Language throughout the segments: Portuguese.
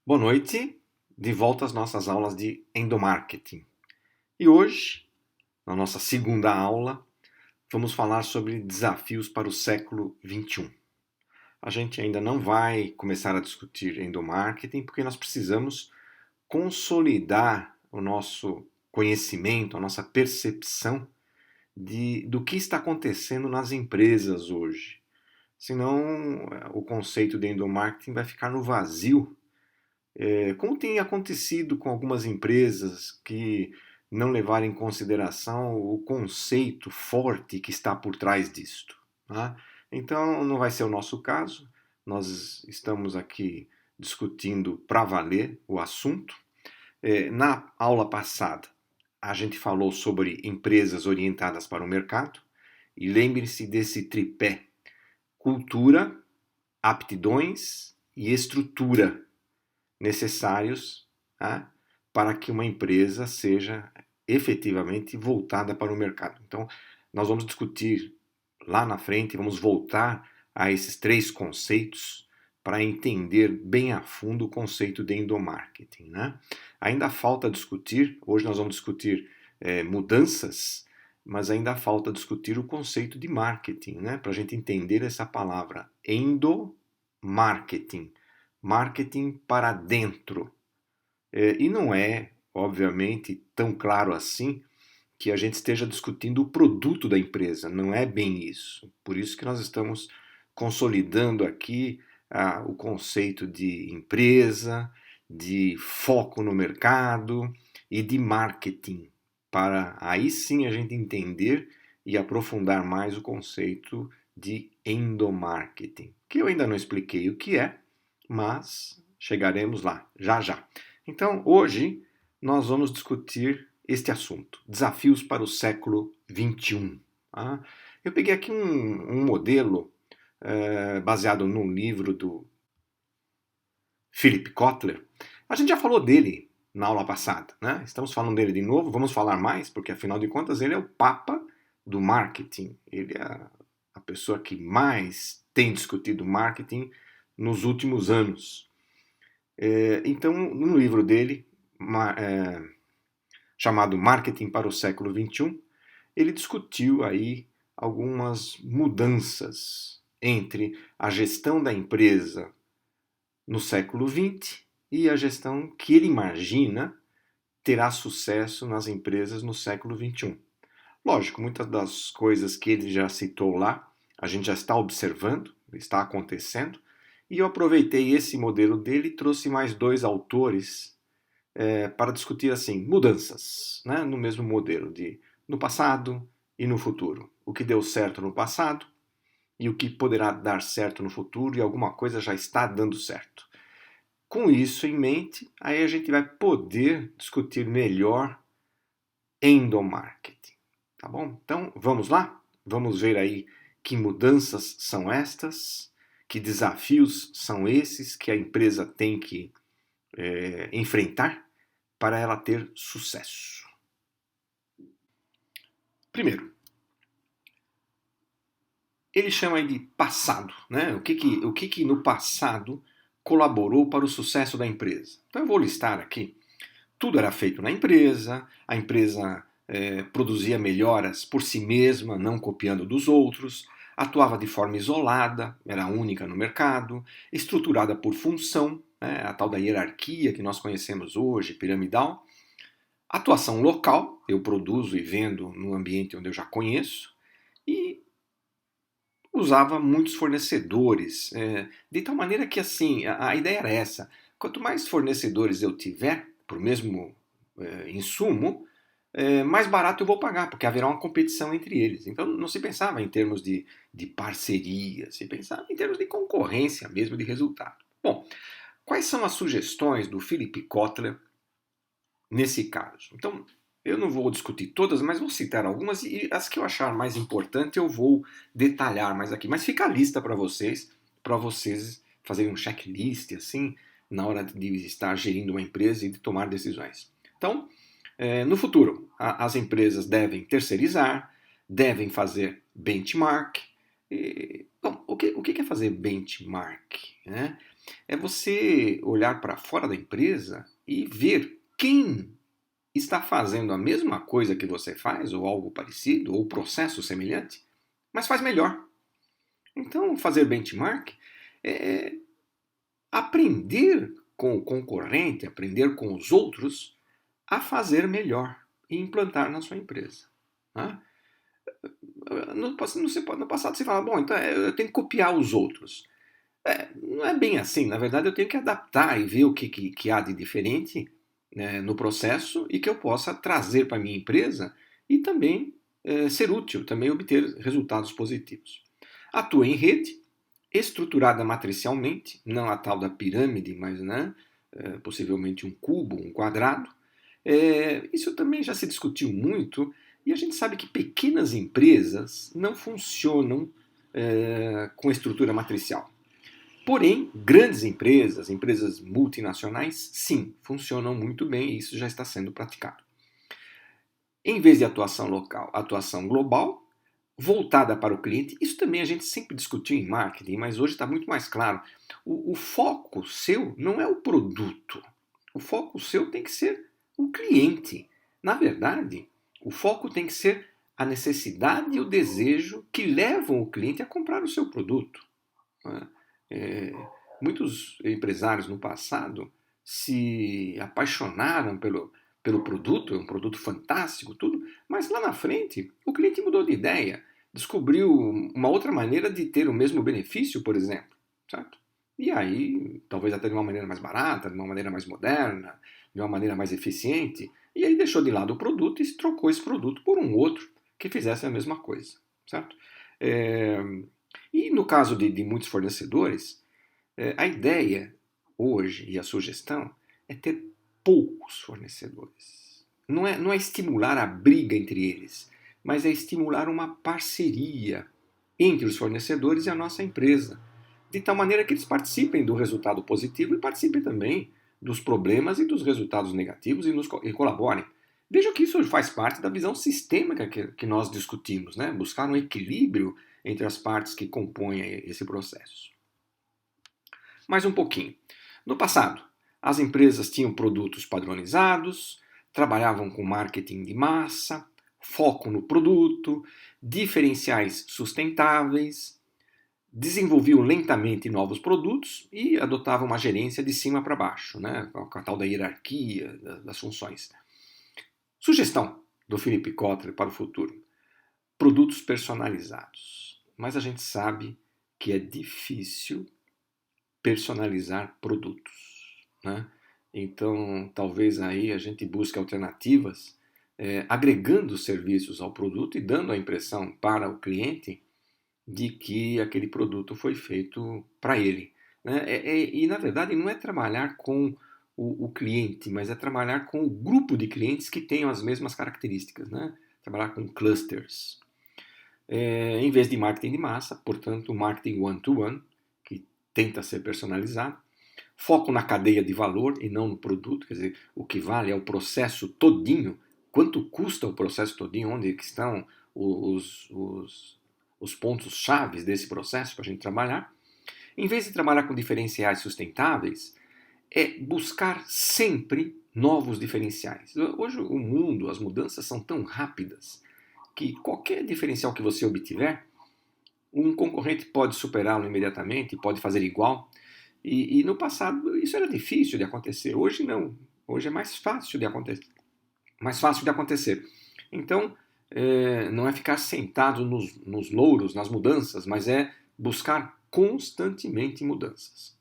Boa noite, de volta às nossas aulas de endomarketing. E hoje, na nossa segunda aula, vamos falar sobre desafios para o século XXI. A gente ainda não vai começar a discutir endomarketing porque nós precisamos consolidar o nosso conhecimento, a nossa percepção do que está acontecendo nas empresas hoje. Senão, o conceito de endomarketing vai ficar no vazio, como tem acontecido com algumas empresas que não levaram em consideração o conceito forte que está por trás disto. Tá? Então, não vai ser o nosso caso. Nós estamos aqui discutindo para valer o assunto. Na aula passada, a gente falou sobre empresas orientadas para o mercado. E lembre-se desse tripé: cultura, aptidões e estrutura necessários, tá, para que uma empresa seja efetivamente voltada para o mercado. Então, nós vamos discutir lá na frente, vamos voltar a esses três conceitos para entender bem a fundo o conceito de endomarketing. Né? Ainda falta discutir, hoje nós vamos discutir mudanças, mas ainda falta discutir o conceito de marketing, né? Para a gente entender essa palavra endomarketing. Marketing para dentro. E não é, obviamente, tão claro assim que a gente esteja discutindo o produto da empresa. Não é bem isso. Por isso que nós estamos consolidando aqui o conceito de empresa, de foco no mercado e de marketing, para aí sim a gente entender e aprofundar mais o conceito de endomarketing, que eu ainda não expliquei o que é, mas chegaremos lá, já já. Então, hoje, nós vamos discutir este assunto, desafios para o século XXI. Tá? Eu peguei aqui um modelo baseado num livro do Philip Kotler. A gente já falou dele na aula passada, né? Estamos falando dele de novo, vamos falar mais, porque afinal de contas ele é o papa do marketing. Ele é a pessoa que mais tem discutido marketing nos últimos anos. Então, no livro dele, chamado Marketing para o século XXI, ele discutiu aí algumas mudanças entre a gestão da empresa no século XX e a gestão que ele imagina terá sucesso nas empresas no século XXI. Lógico, muitas das coisas que ele já citou lá, a gente já está observando, está acontecendo, e eu aproveitei esse modelo dele e trouxe mais dois autores para discutir assim mudanças, né, no mesmo modelo de no passado e no futuro. O que deu certo no passado e o que poderá dar certo no futuro, e alguma coisa já está dando certo. Com isso em mente, aí a gente vai poder discutir melhor endomarketing. Tá bom? Então, vamos lá? Vamos ver aí que mudanças são estas, que desafios são esses que a empresa tem que enfrentar para ela ter sucesso. Primeiro, ele chama de passado, né? O que no passado colaborou para o sucesso da empresa? Então eu vou listar aqui. Tudo era feito na empresa, a empresa produzia melhoras por si mesma, não copiando dos outros, atuava de forma isolada, era única no mercado, estruturada por função, né, a tal da hierarquia que nós conhecemos hoje, piramidal, atuação local, eu produzo e vendo no ambiente onde eu já conheço, e usava muitos fornecedores, de tal maneira que assim, a ideia era essa: quanto mais fornecedores eu tiver para o mesmo insumo, mais barato eu vou pagar, porque haverá uma competição entre eles. Então não se pensava em termos de parceria, se pensava em termos de concorrência mesmo, de resultado. Bom, quais são as sugestões do Philip Kotler nesse caso? Então, eu não vou discutir todas, mas vou citar algumas e as que eu achar mais importante eu vou detalhar mais aqui. Mas fica a lista para vocês fazerem um checklist assim, na hora de estar gerindo uma empresa e de tomar decisões. Então, no futuro, as empresas devem terceirizar, devem fazer benchmark. Bom, o que é fazer benchmark? Né? É você olhar para fora da empresa e ver quem está fazendo a mesma coisa que você faz, ou algo parecido, ou processo semelhante, mas faz melhor. Então, fazer benchmark é aprender com o concorrente, aprender com os outros a fazer melhor e implantar na sua empresa. Né? No passado você fala, bom, então eu tenho que copiar os outros. Não é bem assim, na verdade eu tenho que adaptar e ver o que há de diferente, né, no processo e que eu possa trazer para a minha empresa e também ser útil, também obter resultados positivos. Atua em rede, estruturada matricialmente, não a tal da pirâmide, mas né, possivelmente um cubo, um quadrado. Isso também já se discutiu muito e a gente sabe que pequenas empresas não funcionam com estrutura matricial. Porém, grandes empresas, empresas multinacionais, sim, funcionam muito bem e isso já está sendo praticado. Em vez de atuação local, atuação global, voltada para o cliente. Isso também a gente sempre discutiu em marketing, mas hoje está muito mais claro. O foco seu não é o produto. O foco seu tem que ser o cliente. Na verdade, o foco tem que ser a necessidade e o desejo que levam o cliente a comprar o seu produto. Né? É, muitos empresários no passado se apaixonaram pelo produto, é um produto fantástico, tudo, mas lá na frente o cliente mudou de ideia, descobriu uma outra maneira de ter o mesmo benefício, por exemplo, certo? E aí, talvez até de uma maneira mais barata, de uma maneira mais moderna, de uma maneira mais eficiente, e aí deixou de lado o produto e trocou esse produto por um outro que fizesse a mesma coisa, certo? É, e no caso de muitos fornecedores, a ideia hoje e a sugestão é ter poucos fornecedores. Não é estimular a briga entre eles, mas é estimular uma parceria entre os fornecedores e a nossa empresa, de tal maneira que eles participem do resultado positivo e participem também dos problemas e dos resultados negativos e colaborem. Vejam que isso faz parte da visão sistêmica que nós discutimos, né? Buscar um equilíbrio entre as partes que compõem esse processo. Mais um pouquinho. No passado, as empresas tinham produtos padronizados, trabalhavam com marketing de massa, foco no produto, diferenciais sustentáveis, desenvolviam lentamente novos produtos e adotavam uma gerência de cima para baixo, né, com a tal da hierarquia das funções. Sugestão do Philip Kotler para o futuro: produtos personalizados. Mas a gente sabe que é difícil personalizar produtos, né? Então, talvez aí a gente busque alternativas, agregando serviços ao produto e dando a impressão para o cliente de que aquele produto foi feito para ele. Né? E, na verdade, não é trabalhar com o cliente, mas é trabalhar com o grupo de clientes que tenham as mesmas características. Né? Trabalhar com clusters. Em vez de marketing de massa, portanto, marketing one-to-one, que tenta ser personalizado. Foco na cadeia de valor e não no produto, quer dizer, o que vale é o processo todinho, quanto custa o processo todinho, onde estão os pontos chaves desse processo para a gente trabalhar. Em vez de trabalhar com diferenciais sustentáveis, é buscar sempre novos diferenciais. Hoje o mundo, as mudanças são tão rápidas que qualquer diferencial que você obtiver, um concorrente pode superá-lo imediatamente, pode fazer igual. E no passado isso era difícil de acontecer. Hoje não. Hoje é mais fácil de acontecer. Mais fácil de acontecer. Então, não é ficar sentado nos louros, nas mudanças, mas é buscar constantemente mudanças.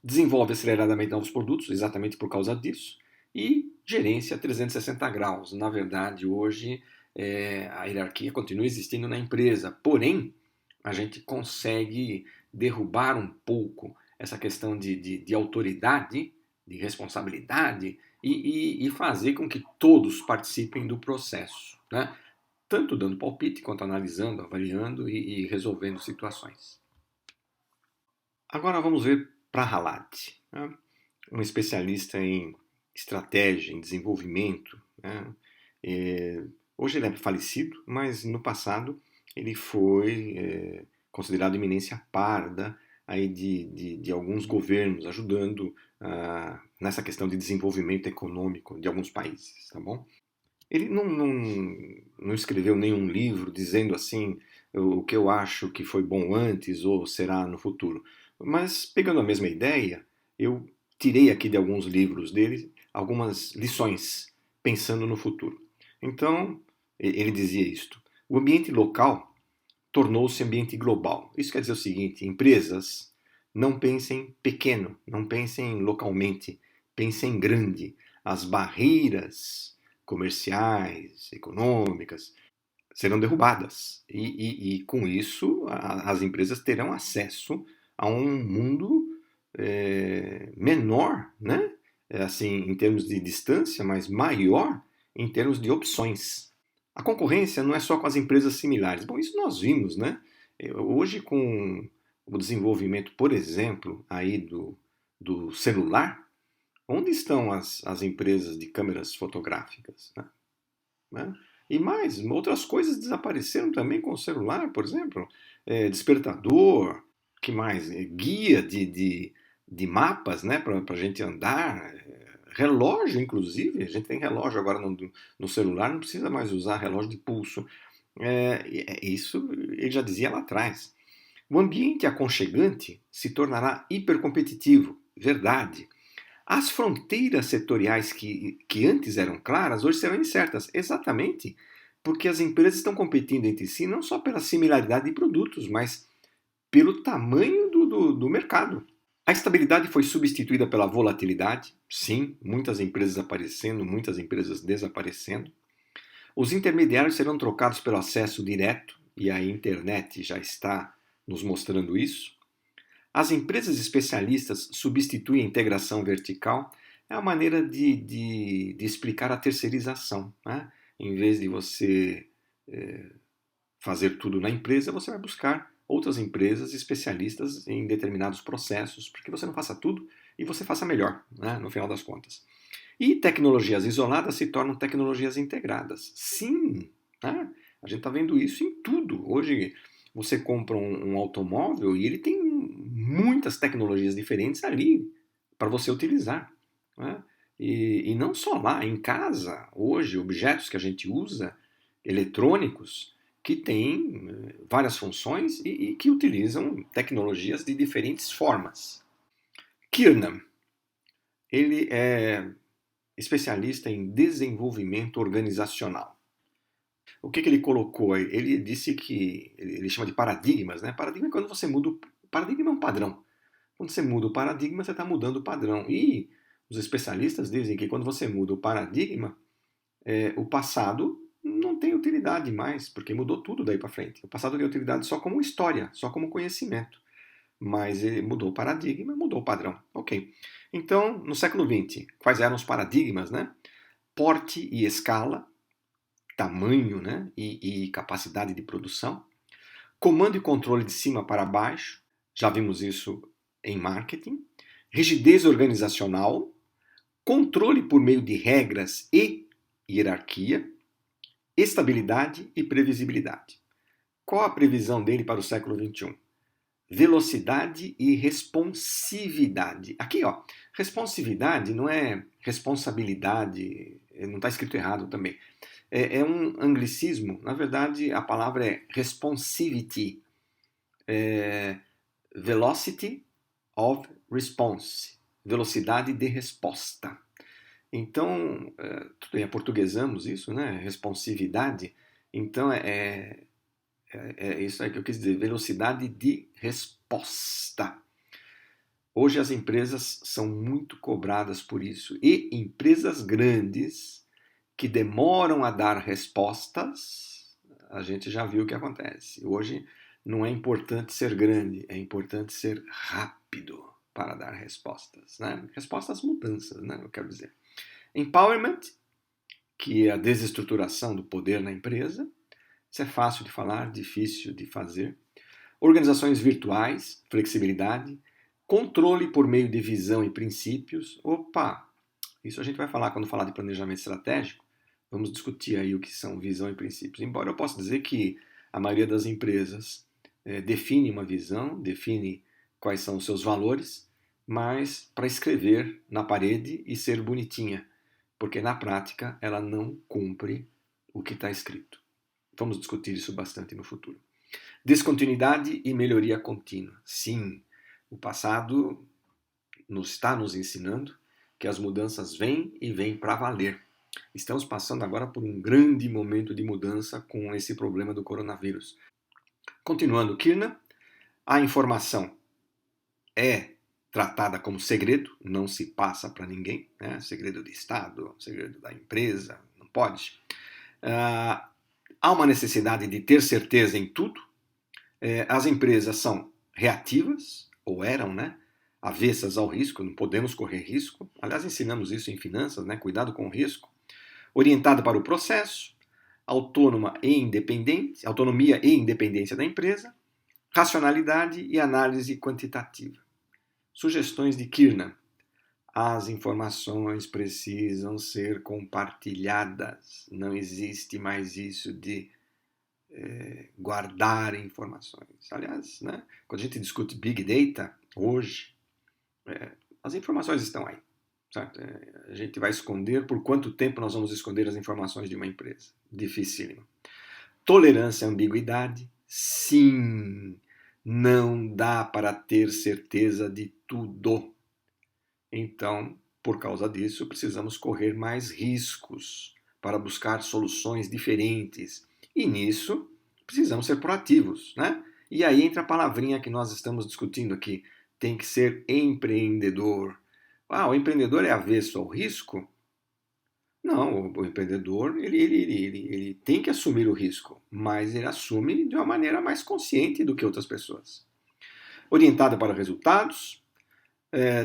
Desenvolve aceleradamente novos produtos, exatamente por causa disso. E gerência 360 graus. Na verdade, hoje a hierarquia continua existindo na empresa, porém, a gente consegue derrubar um pouco essa questão de autoridade, de responsabilidade e fazer com que todos participem do processo, né? Tanto dando palpite quanto analisando, avaliando e resolvendo situações. Agora vamos ver Prahalad, né? Um especialista em estratégia, em desenvolvimento. Né? Hoje ele é falecido, mas no passado ele foi considerado eminência parda aí de alguns governos ajudando nessa questão de desenvolvimento econômico de alguns países, tá bom? Ele não escreveu nenhum livro dizendo assim o que eu acho que foi bom antes ou será no futuro. Mas pegando a mesma ideia, eu tirei aqui de alguns livros dele algumas lições pensando no futuro. Então, ele dizia isto: o ambiente local tornou-se ambiente global. Isso quer dizer o seguinte: empresas não pensem pequeno, não pensem localmente, pensem grande. As barreiras comerciais, econômicas, serão derrubadas. E com isso, as empresas terão acesso a um mundo menor, né? Assim, em termos de distância, mas maior em termos de opções. A concorrência não é só com as empresas similares. Bom, isso nós vimos, né? Hoje, com o desenvolvimento, por exemplo, aí do celular, onde estão as empresas de câmeras fotográficas? Né? E mais, outras coisas desapareceram também com o celular, por exemplo, despertador, que mais? Guia de mapas, né, para a gente andar, relógio, inclusive, a gente tem relógio agora no celular, não precisa mais usar relógio de pulso. Isso ele já dizia lá atrás. O ambiente aconchegante se tornará hipercompetitivo, verdade. As fronteiras setoriais que antes eram claras, hoje serão incertas, exatamente porque as empresas estão competindo entre si não só pela similaridade de produtos, mas pelo tamanho do mercado. A estabilidade foi substituída pela volatilidade, sim, muitas empresas aparecendo, muitas empresas desaparecendo. Os intermediários serão trocados pelo acesso direto, e a internet já está nos mostrando isso. As empresas especialistas substituem a integração vertical. É a maneira de explicar a terceirização. Né? Em vez de você fazer tudo na empresa, você vai buscar outras empresas especialistas em determinados processos, para que você não faça tudo e você faça melhor, né? No final das contas. E tecnologias isoladas se tornam tecnologias integradas. Sim, né? A gente está vendo isso em tudo. Hoje você compra um automóvel e ele tem muitas tecnologias diferentes ali para você utilizar. Né? E não só lá, em casa, hoje, objetos que a gente usa, eletrônicos, que têm várias funções e que utilizam tecnologias de diferentes formas. Kiernan, ele é especialista em desenvolvimento organizacional. O que ele colocou? Ele disse que ele chama de paradigmas, né? Paradigma é quando você muda. Paradigma é um padrão. Quando você muda o paradigma, você está mudando o padrão. E os especialistas dizem que quando você muda o paradigma, o passado não tem utilidade mais, porque mudou tudo daí para frente. O passado tem utilidade só como história, só como conhecimento. Mas ele mudou o paradigma, mudou o padrão. Ok. Então, no século XX, quais eram os paradigmas, né? Porte e escala, tamanho, né? E capacidade de produção. Comando e controle de cima para baixo, já vimos isso em marketing. Rigidez organizacional, controle por meio de regras e hierarquia, estabilidade e previsibilidade. Qual a previsão dele para o século XXI? Velocidade e responsividade. Aqui, ó, responsividade não é responsabilidade, não está escrito errado também. É um anglicismo, na verdade a palavra é responsivity, velocity of response, velocidade de resposta. Então, tudo bem, aportuguesamos isso, né? Responsividade. Então, isso aí que eu quis dizer, velocidade de resposta. Hoje as empresas são muito cobradas por isso. E empresas grandes que demoram a dar respostas, a gente já viu o que acontece. Hoje não é importante ser grande, é importante ser rápido para dar respostas. Né? Respostas às mudanças, né? Eu quero dizer. Empowerment, que é a desestruturação do poder na empresa. Isso é fácil de falar, difícil de fazer. Organizações virtuais, flexibilidade, controle por meio de visão e princípios. Opa, isso a gente vai falar quando falar de planejamento estratégico. Vamos discutir aí o que são visão e princípios. Embora eu possa dizer que a maioria das empresas define uma visão, define quais são os seus valores, mas para escrever na parede e ser bonitinha, porque na prática ela não cumpre o que está escrito. Vamos discutir isso bastante no futuro. Descontinuidade e melhoria contínua. Sim, o passado está nos ensinando que as mudanças vêm e vêm para valer. Estamos passando agora por um grande momento de mudança com esse problema do coronavírus. Continuando, Kirna, a informação é tratada como segredo, não se passa para ninguém, né? Segredo de Estado, segredo da empresa, não pode. Há uma necessidade de ter certeza em tudo. As empresas são reativas, ou eram, né? Avessas ao risco, não podemos correr risco. Aliás, ensinamos isso em finanças, né? Cuidado com o risco. Orientada para o processo, autonomia e independência da empresa, racionalidade e análise quantitativa. Sugestões de Kirna. As informações precisam ser compartilhadas. Não existe mais isso de guardar informações. Aliás, né, quando a gente discute Big Data, hoje, as informações estão aí. Certo? A gente vai esconder. Por quanto tempo nós vamos esconder as informações de uma empresa? Dificílimo. Tolerância à ambiguidade. Sim, não dá para ter certeza de tudo. Então, por causa disso, precisamos correr mais riscos para buscar soluções diferentes. E nisso, precisamos ser proativos, né? E aí entra a palavrinha que nós estamos discutindo aqui. Tem que ser empreendedor. O empreendedor é avesso ao risco? Não, o empreendedor ele tem que assumir o risco, mas ele assume de uma maneira mais consciente do que outras pessoas. Orientada para resultados,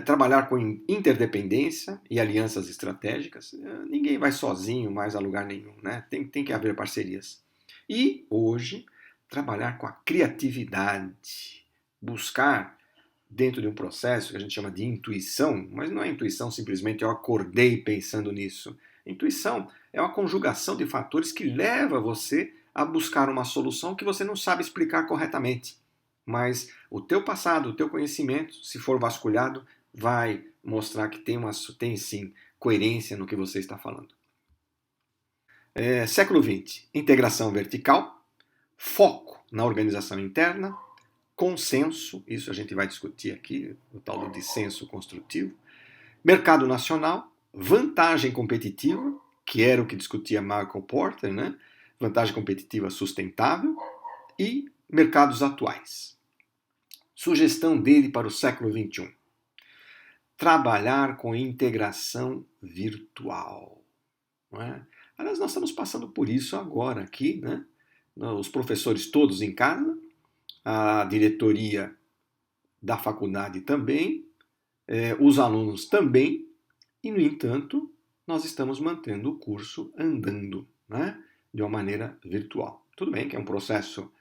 trabalhar com interdependência e alianças estratégicas. Ninguém vai sozinho mais a lugar nenhum, né? Tem que haver parcerias. E, hoje, trabalhar com a criatividade, buscar dentro de um processo que a gente chama de intuição, mas não é intuição simplesmente eu acordei pensando nisso. Intuição é uma conjugação de fatores que leva você a buscar uma solução que você não sabe explicar corretamente. Mas o teu passado, o teu conhecimento, se for vasculhado, vai mostrar que tem sim coerência no que você está falando. Século XX, integração vertical, foco na organização interna, consenso, isso a gente vai discutir aqui, o tal do dissenso construtivo, mercado nacional, vantagem competitiva, que era o que discutia Michael Porter, né? Vantagem competitiva sustentável, e mercados atuais. Sugestão dele para o século XXI. Trabalhar com integração virtual. Não é? Aliás, nós estamos passando por isso agora aqui, né? Os professores todos em casa, a diretoria da faculdade também, os alunos também, e, no entanto, nós estamos mantendo o curso andando, né? De uma maneira virtual. Tudo bem que é um processo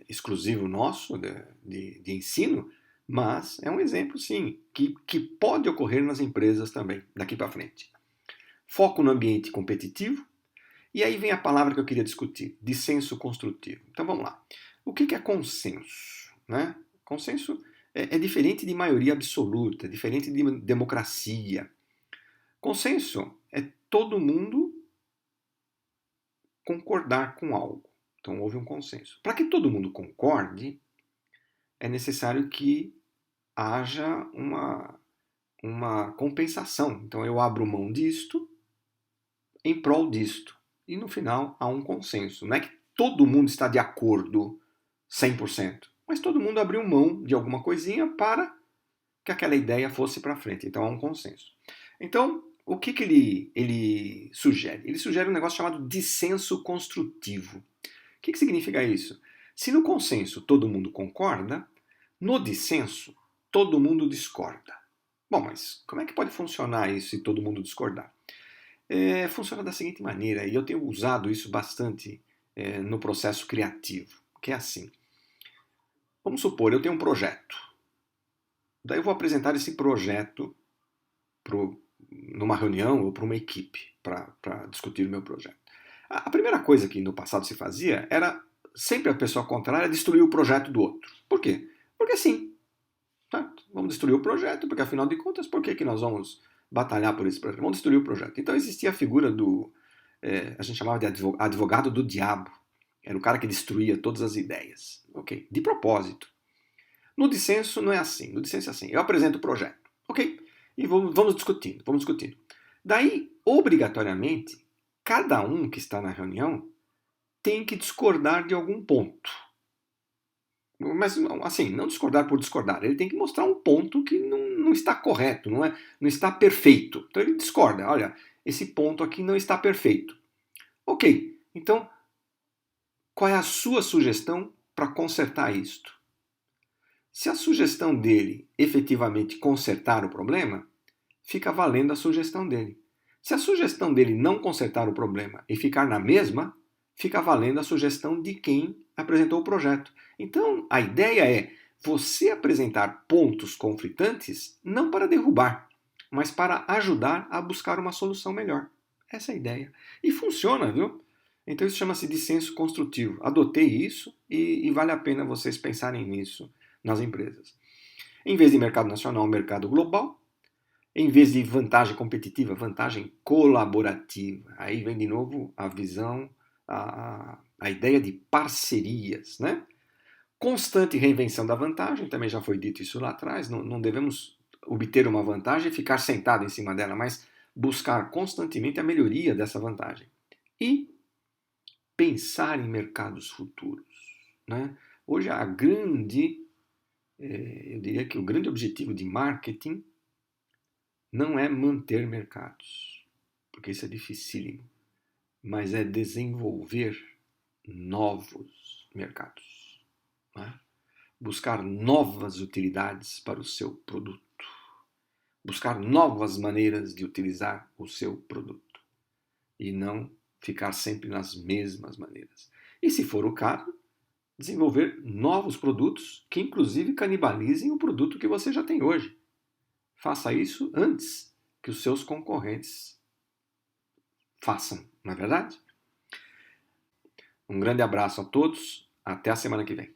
exclusivo nosso de ensino, mas é um exemplo, sim, que pode ocorrer nas empresas também, daqui para frente. Foco no ambiente competitivo, e aí vem a palavra que eu queria discutir, dissenso construtivo. Então vamos lá. O que é consenso? Né? Consenso é diferente de maioria absoluta, é diferente de democracia. Consenso é todo mundo concordar com algo. Então houve um consenso. Para que todo mundo concorde, é necessário que haja uma compensação. Então eu abro mão disto em prol disto. E no final há um consenso. Não é que todo mundo está de acordo 100%, mas todo mundo abriu mão de alguma coisinha para que aquela ideia fosse para frente. Então há um consenso. Então, o que ele sugere? Ele sugere um negócio chamado dissenso construtivo. O que significa isso? Se no consenso todo mundo concorda, no dissenso todo mundo discorda. Bom, mas como é que pode funcionar isso se todo mundo discordar? Funciona da seguinte maneira, e eu tenho usado isso bastante no processo criativo, que é assim. Vamos supor, eu tenho um projeto. Daí eu vou apresentar esse projeto numa reunião ou para uma equipe para discutir o meu projeto. A primeira coisa que no passado se fazia era sempre a pessoa contrária destruir o projeto do outro. Por quê? Porque sim. Certo? Vamos destruir o projeto, porque afinal de contas, por que nós vamos batalhar por esse projeto? Vamos destruir o projeto. Então existia a figura do, a gente chamava de advogado do diabo. Era o cara que destruía todas as ideias. Ok? De propósito. No dissenso não é assim. No dissenso é assim. Eu apresento o projeto. Ok? E vamos discutindo, vamos discutindo. Daí, obrigatoriamente, cada um que está na reunião tem que discordar de algum ponto. Mas, assim, não discordar por discordar. Ele tem que mostrar um ponto que não está correto, não está perfeito. Então ele discorda. Olha, esse ponto aqui não está perfeito. Ok, então qual é a sua sugestão para consertar isto? Se a sugestão dele efetivamente consertar o problema, fica valendo a sugestão dele. Se a sugestão dele não consertar o problema e ficar na mesma, fica valendo a sugestão de quem apresentou o projeto. Então, a ideia é você apresentar pontos conflitantes não para derrubar, mas para ajudar a buscar uma solução melhor. Essa é a ideia. E funciona, viu? Então isso chama-se dissenso construtivo. Adotei isso e vale a pena vocês pensarem nisso nas empresas. Em vez de mercado nacional, mercado global. Em vez de vantagem competitiva, vantagem colaborativa. Aí vem de novo a visão, a ideia de parcerias, né? Constante reinvenção da vantagem, também já foi dito isso lá atrás, não devemos obter uma vantagem e ficar sentado em cima dela, mas buscar constantemente a melhoria dessa vantagem. E pensar em mercados futuros, né? Hoje eu diria que o grande objetivo de marketing não é manter mercados, porque isso é dificílimo, mas é desenvolver novos mercados, né? Buscar novas utilidades para o seu produto, buscar novas maneiras de utilizar o seu produto e não ficar sempre nas mesmas maneiras. E se for o caso, desenvolver novos produtos que inclusive canibalizem o produto que você já tem hoje. Faça isso antes que os seus concorrentes façam, não é verdade? Um grande abraço a todos, até a semana que vem.